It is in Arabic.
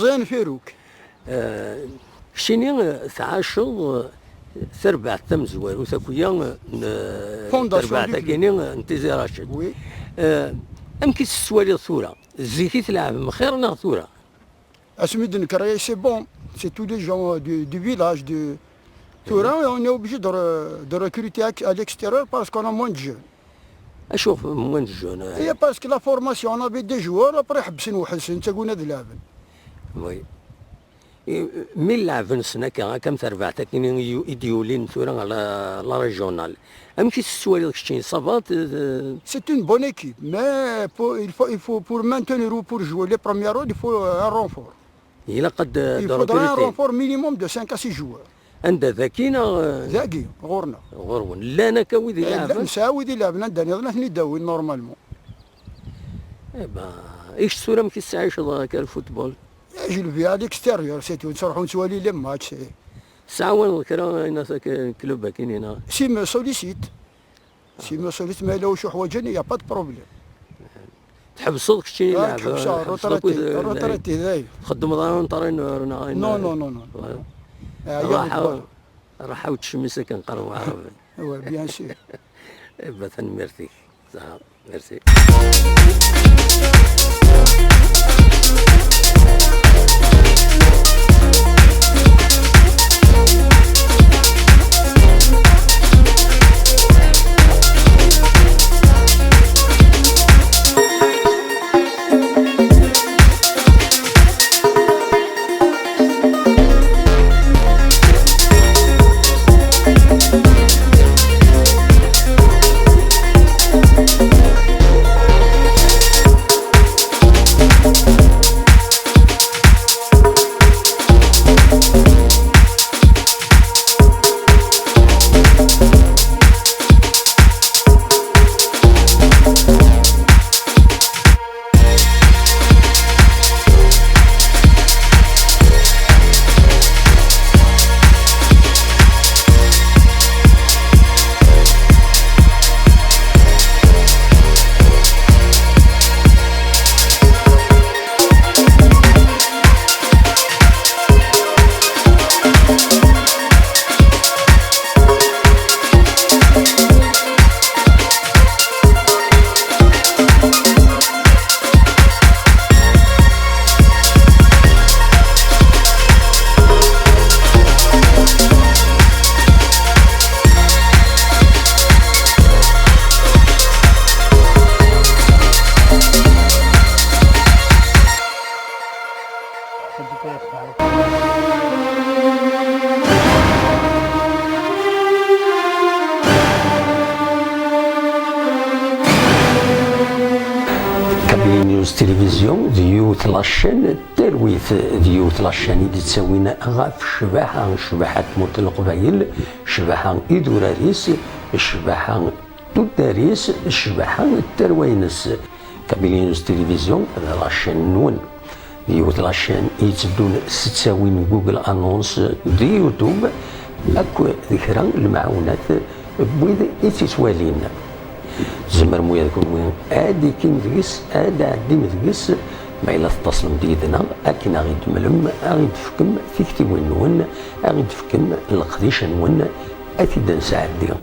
مزيان فيروك. شيني تعاشض تربع تمزوار وثاكويا تربع تاكيني انتزي راشد. وي. أمكي السوالي ثورة زيكي تلعب خير نغ ثورة. اسمي نكري سي بون سي تو لي جون دو فيلاج دو ثورة اون اوبليجي دو ريكروتي à l'extérieur parce qu'on a moins de jeunes. أشوف موين الجون. هي باسكو لا فورماسيون انا بي دي جوار ابري حبسن وحسن تقول هذا لعبن. وي. مين لعبن سنة كم تربع تاكيني يديولين ثورة على لا ريجونال. أمكي السوالي كشتين صافات. C'est une bonne équipe, mais il faut pour maintenir ou pour jouer les premiers rôles, il faut un renfort. Il faudra un renfort minimum de 5 à 6 joueurs. عند ذاكينا ذاكي غورنا. غورون لا انا كويدي لعب. نساوي دي لعبنا داني غنا نداوي نورمالمون. ايش الصورة ما كيسعيش هذاك الفوتبول؟ يجي فيها ليكستيريور سيتو نروحو نسوالي لي ماتش. ساعة كرا ناس كلوب كاين هنا. سي مو سوليسيت. سي مو سوليسيت ما لو شو حوايجني يا با دو بروبليم. تحبسوك شتي يلعب. تحبسها روتريتي ذاي. خدم ضروري طارين. نو نو نو نو. راح وتشمسك كنقرب عربي. وي بيان سور. مثلا ميرسي. صح ميرسي. نيوز تلفزيون ديوت لاشين ترويث ديوت لاشين اللي تساوينا غاف شباحة شباحة موت القبايل شباحة إدوراريس شباحة توداريس شباحة التروينس كابيل نيوز تلفزيون لاشين نون ديوت لاشين يتبدون ستساوين جوجل أنونس دي يوتيوب أكو ذكرى المعونات بويد إتسوالين زمر مويا يكون وين ادي كيم دقيس ادي عدي مدقيس ما إلا تتصلم ديدنا أكن غيد ملم غيد فكم تكتب وين أغيد فكم القديش نون أتي دنساعد ديهم.